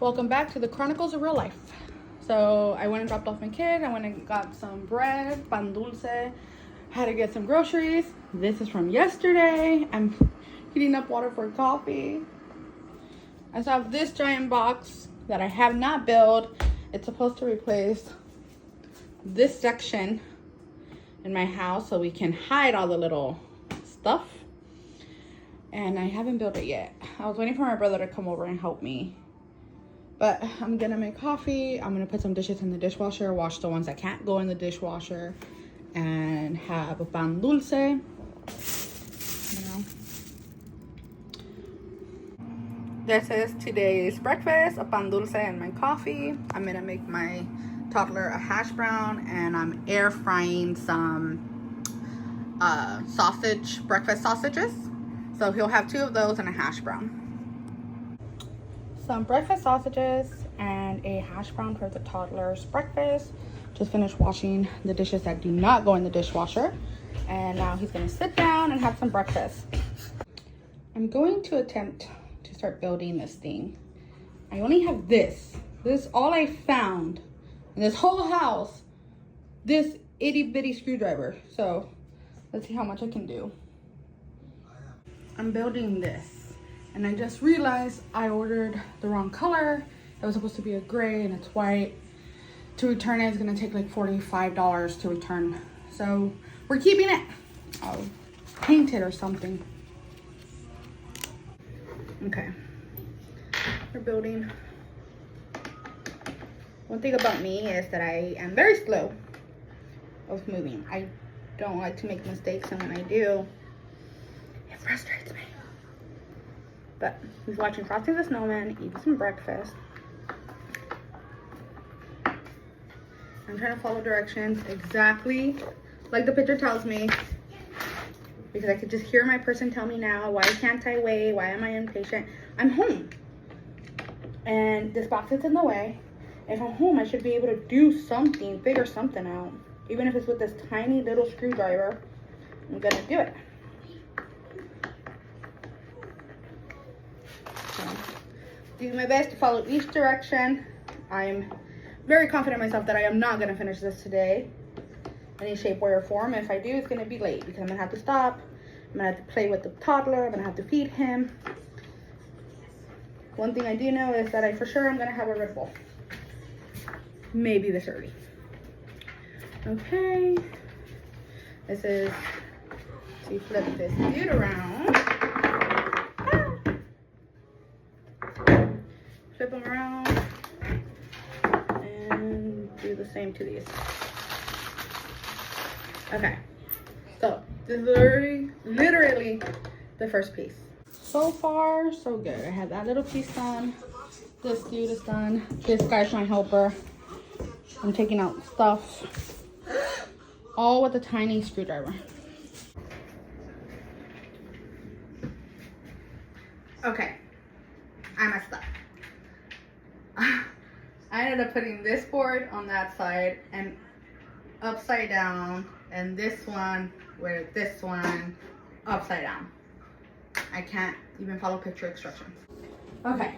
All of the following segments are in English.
Welcome back to the Chronicles of Real Life. So I went and dropped off my kid. I went and got some bread, pan dulce. Had to get some groceries. This is from yesterday. I'm heating up water for coffee. I still have this giant box that I have not built. It's supposed to replace this section in my house so we can hide all the little stuff. And I haven't built it yet. I was waiting for my brother to come over and help me. But I'm gonna make coffee. I'm gonna put some dishes in the dishwasher, wash the ones that can't go in the dishwasher, and have a pan dulce. You know. This is today's breakfast, a pan dulce and my coffee. I'm gonna make my toddler a hash brown, and I'm air frying some breakfast sausages. So he'll have 2 of those and a hash brown. Some breakfast sausages and a hash brown for the toddler's breakfast. Just finished washing the dishes that do not go in the dishwasher. And now he's gonna sit down and have some breakfast. I'm going to attempt to start building this thing. I only have this. This is all I found in this whole house. This itty bitty screwdriver. So let's see how much I can do. I'm building this, and I just realized I ordered the wrong color. It was supposed to be a gray and it's white. To return it, it's gonna take like $45 to return. So we're keeping it. I'll paint it or something. Okay, we're building. One thing about me is that I am very slow of moving. I don't like to make mistakes, and when I do, it frustrates me. But he's watching Frosty the Snowman, eating some breakfast. I'm trying to follow directions exactly like the picture tells me, because I could just hear my person tell me now, why can't I wait? Why am I impatient? I'm home. And this box is in the way. If I'm home, I should be able to do something, figure something out. Even if it's with this tiny little screwdriver, I'm gonna do it. Do my best to follow each direction. I'm very confident in myself that I am not going to finish this today in any shape, way, or form. If I do, it's going to be late because I'm going to have to stop. I'm going to have to play with the toddler. I'm going to have to feed him. One thing I do know is that I for sure am going to have a Red Bull. Maybe this early. Okay. This is to flip this dude around. Flip them around and do the same to these. Okay, so this is literally the first piece. So far, so good. I have that little piece done. This dude is done. This guy's my helper. I'm taking out stuff, all with a tiny screwdriver. Okay, I messed up. I ended up putting this board on that side and upside down, and this one with this one upside down. I can't even follow picture instructions. Okay.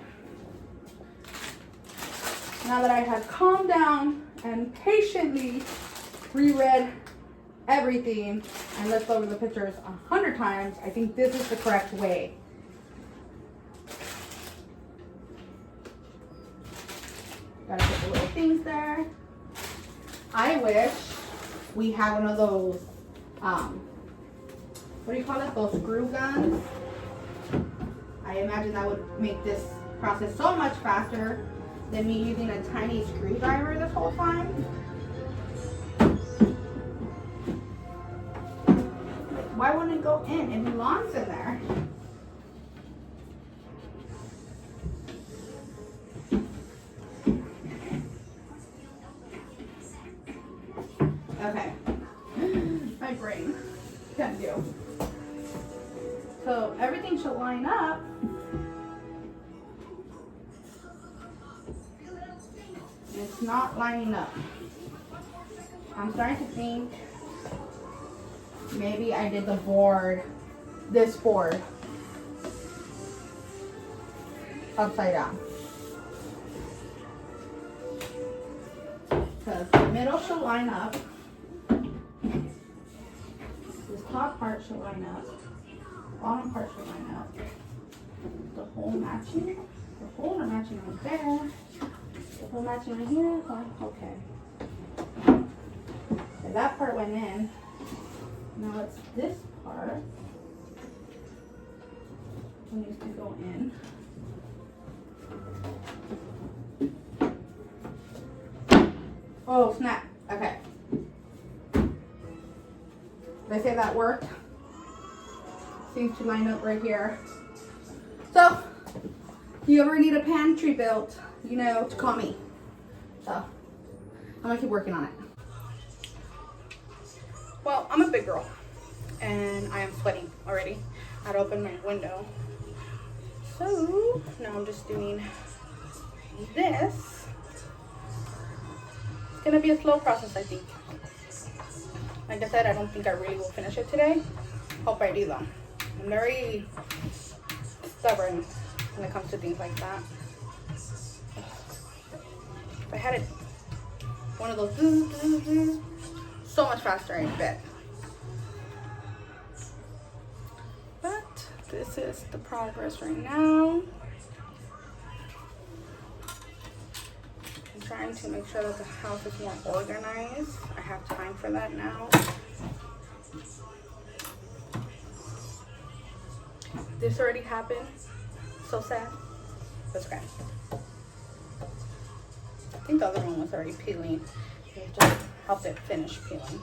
Now that I have calmed down and patiently reread everything and looked over the pictures 100 times, I think this is the correct way. Gotta put the little things there. I wish we had one of those, what do you call it? Those screw guns. I imagine that would make this process so much faster than me using a tiny screwdriver this whole time. Why wouldn't it go in? It belongs in there. Okay, my brain can do. So everything should line up. It's not lining up. I'm starting to think maybe I did the board, this board, upside down. middle should line up. This top part should line up. Bottom part should line up. The whole matching. The holes are matching right there. The whole matching right here. Oh, okay. So that part went in. Now it's this part. It needs to go in. Oh snap. Okay. Did I say that worked? Seems to line up right here. So, if you ever need a pantry built, you know to call me. So, I'm gonna keep working on it. Well, I'm a big girl and I am sweating already. I had to open my window. So, now I'm just doing this. It's gonna be a slow process, I think. Like I said, I don't think I really will finish it today. Hope I do though. I'm very stubborn when it comes to things like that. If I had it one of those so much faster, I bet. But this is the progress right now. I'm trying to make sure that the house is more organized. I have time for that now. This already happened. So sad. That's okay. I think the other one was already peeling. It just helped it finish peeling.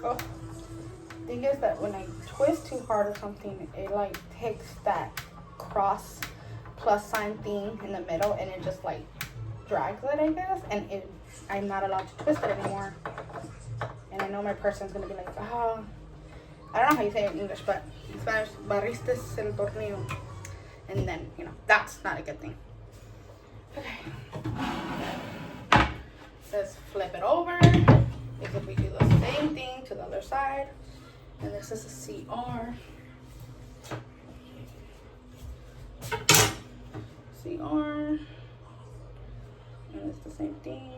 Oh, thing is that when I twist too hard or something, it like takes that cross plus sign thing in the middle and it just like drags it, I guess, and I'm not allowed to twist it anymore. And I know my person's gonna be like, oh, I don't know how you say it in English, but in Spanish, barriste el tornillo, and then that's not a good thing. Okay, let's flip it over because we do the same thing to the other side, and this is a CR. CR, and it's the same thing.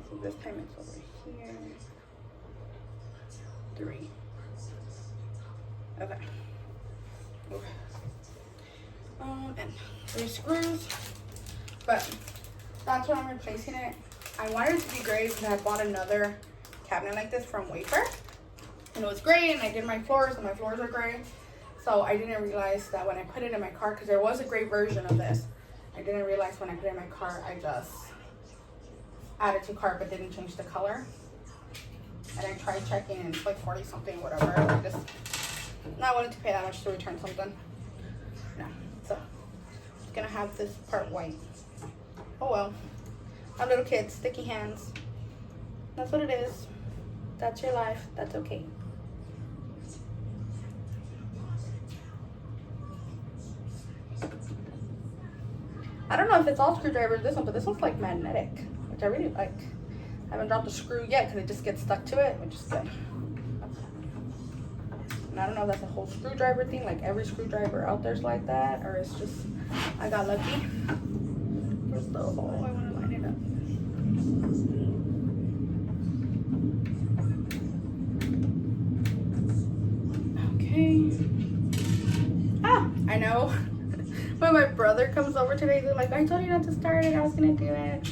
So this time it's over here. 3. Okay. And 3 screws. But that's why I'm replacing it. I wanted it to be gray because I bought another cabinet like this from Wayfair, and it was gray, and I did my floors, and my floors are gray. So I didn't realize that when I put it in my car, because there was a gray version of this, I didn't realize when I put it in my car, I just added to cart but didn't change the color. And I tried checking and it's like 40 something, whatever. I just not willing to pay that much to return something. No, so I'm gonna have this part white. Oh well, our little kids, sticky hands. That's what it is. That's your life. That's okay. I don't know if it's all screwdrivers, this one, but this one's like magnetic, which I really like. I haven't dropped a screw yet because it just gets stuck to it, which is good. And I don't know if that's a whole screwdriver thing, like every screwdriver out there's like that, or it's just I got lucky. Where's the hole? I want to line it up. Okay. Ah, I know. When my brother comes over today, they're like, I told you not to start it, I was gonna do it.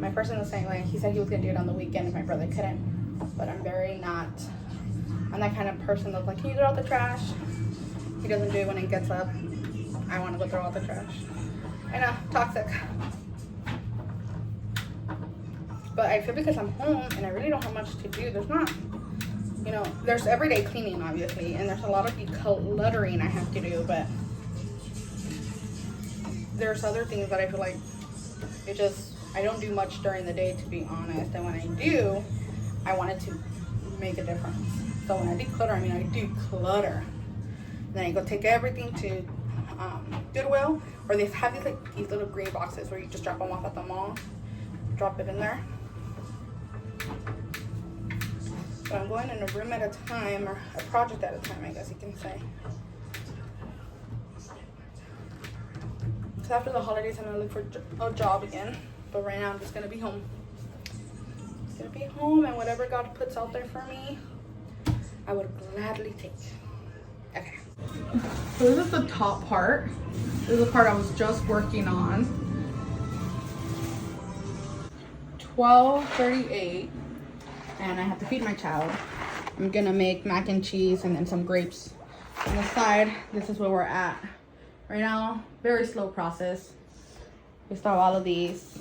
My person was saying, like, he said he was gonna do it on the weekend if my brother couldn't. But I'm that kind of person that's like, can you throw out the trash? He doesn't do it when he gets up. I wanna go throw out the trash. I know, toxic. But I feel because I'm home and I really don't have much to do, there's not, there's everyday cleaning, obviously, and there's a lot of decluttering I have to do, but there's other things that I feel like I don't do much during the day, to be honest, and when I do, I want it to make a difference. So when I declutter, I declutter. Then I go take everything to Goodwill, or they have these little green boxes where you just drop them off at the mall. drop it in there. But I'm going in a room at a time, or a project at a time, I guess you can say. So after the holidays, I'm gonna look for a job again. But right now, I'm just gonna be home. Just gonna be home, and whatever God puts out there for me, I would gladly take. Okay. So this is the top part. This is the part I was just working on. 12:38, and I have to feed my child. I'm gonna make mac and cheese and then some grapes on the side. This is where we're at right now. Very slow process. We start all of these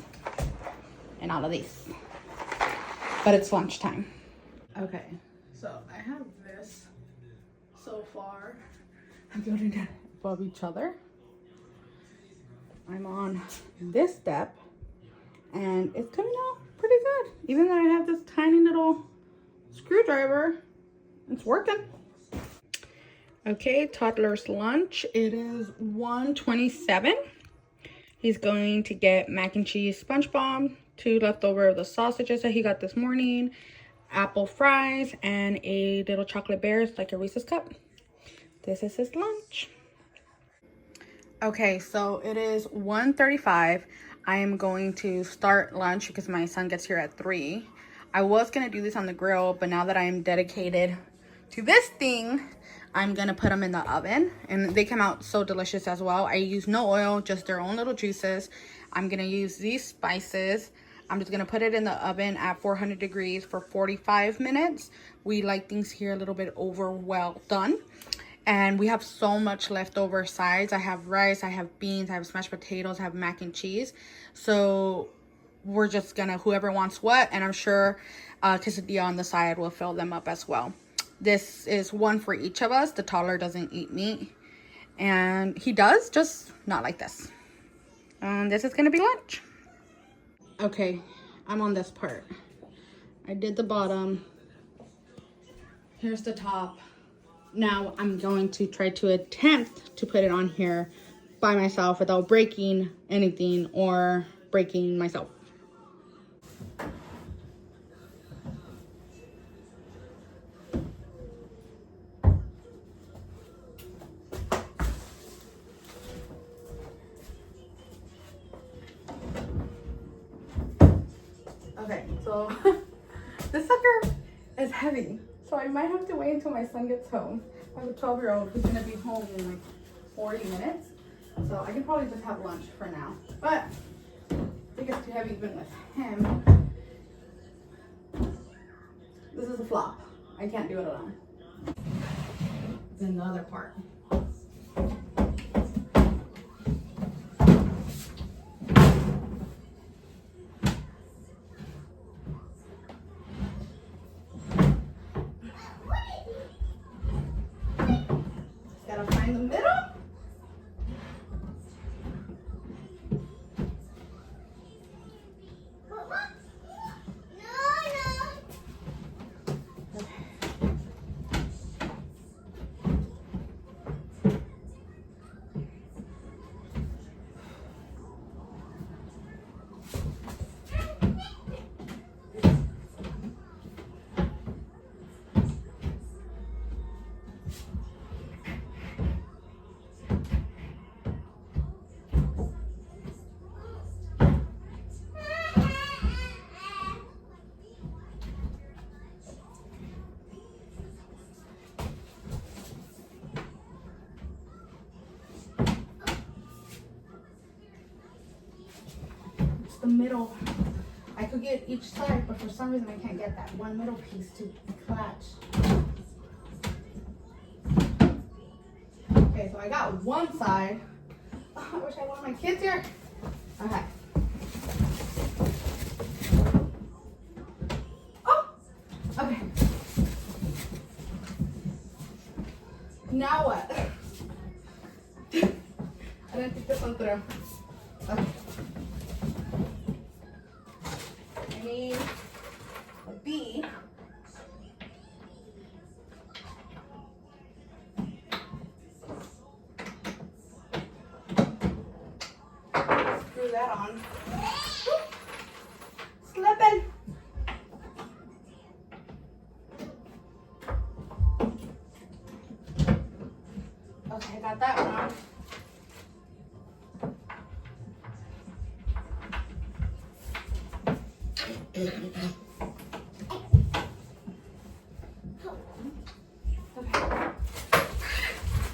and all of these, but it's lunchtime. Okay, so I have this so far. I'm building it above each other. I'm on this step, and it's coming out pretty good. Even though I have this tiny little screwdriver, it's working. Okay, toddler's lunch. It is 1:27. He's going to get mac and cheese sponge bomb, 2 leftover of the sausages that he got this morning, apple fries, and a little chocolate bears, like a Reese's cup. This is his lunch. Okay, so it is 1:35. I am going to start lunch because my son gets here at 3. I was going to do this on the grill, but now that I am dedicated to this thing, I'm going to put them in the oven. And they come out so delicious as well. I use no oil, just their own little juices. I'm going to use these spices. I'm just going to put it in the oven at 400 degrees for 45 minutes. We like things here a little bit over well done. And we have so much leftover sides. I have rice, I have beans, I have smashed potatoes, I have mac and cheese. So we're just gonna, whoever wants what, and I'm sure quesadilla on the side will fill them up as well. This is one for each of us. The toddler doesn't eat meat. And he does, just not like this. This is gonna be lunch. Okay, I'm on this part. I did the bottom. Here's the top. Now I'm going to try to attempt to put it on here by myself without breaking anything or breaking myself. Okay, so this sucker is heavy. So I might have to wait until my son gets home. I have a 12-year-old who's gonna be home in like 40 minutes. So I can probably just have lunch for now. But it gets too heavy even with him. This is a flop. I can't do it alone. Then the other part. In the middle. The middle. I could get each side, but for some reason I can't get that one middle piece to clutch. Okay, so I got one side. Oh, I wish I had one of my kids here. Okay. Oh, okay. Now what? I didn't think this one through. Okay. I need a B. Screw that on. Slipping. Okay, I got that one on. Okay.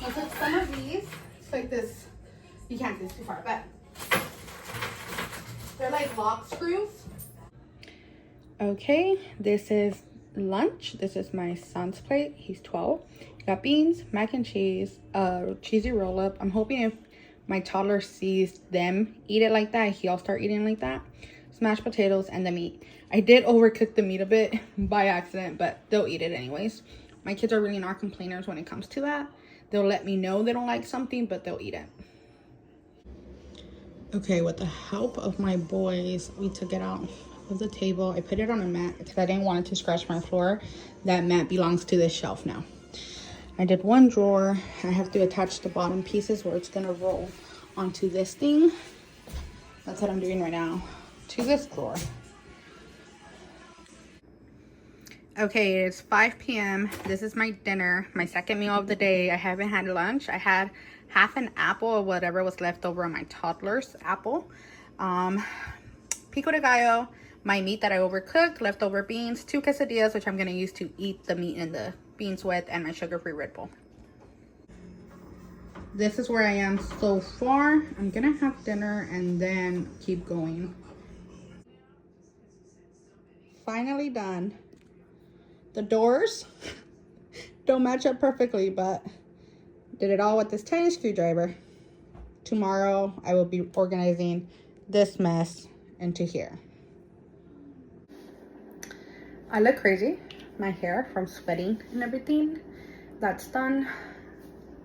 I'll take some of these. It's like this. You can't see this too far, but they're like lock screws. Okay, this is lunch. This is my son's plate. He's 12. Got beans, mac and cheese, cheesy roll up. I'm hoping if my toddler sees them eat it like that, he'll start eating like that. Mashed potatoes and the meat. I did overcook the meat a bit by accident, but they'll eat it anyways. My kids are really not complainers when it comes to that. They'll let me know they don't like something, but they'll eat it. Okay, with the help of my boys, we took it out of the table. I put it on a mat because I didn't want it to scratch my floor. That mat belongs to this shelf now. I did one drawer. I have to attach the bottom pieces where it's gonna roll onto this thing. That's what I'm doing right now, to this drawer. Okay, it's 5 p.m. This is my dinner, my second meal of the day. I haven't had lunch. I had half an apple or whatever was left over on my toddler's apple. Pico de gallo, my meat that I overcooked, leftover beans, 2 quesadillas, which I'm gonna use to eat the meat and the beans with, and my sugar-free Red Bull. This is where I am so far. I'm gonna have dinner and then keep going. Finally done. The doors don't match up perfectly, but did it all with this tiny screwdriver. Tomorrow I will be organizing this mess into here. I look crazy. My hair from sweating and everything, that's done.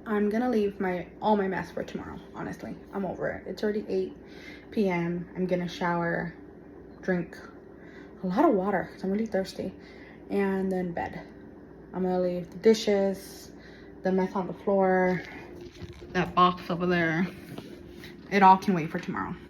I'm gonna leave all my mess for tomorrow. Honestly, I'm over it. It's already 8 p.m. I'm gonna shower, drink a lot of water because I'm really thirsty, and then bed. I'm gonna leave the dishes, the mess on the floor, that box over there. It all can wait for tomorrow.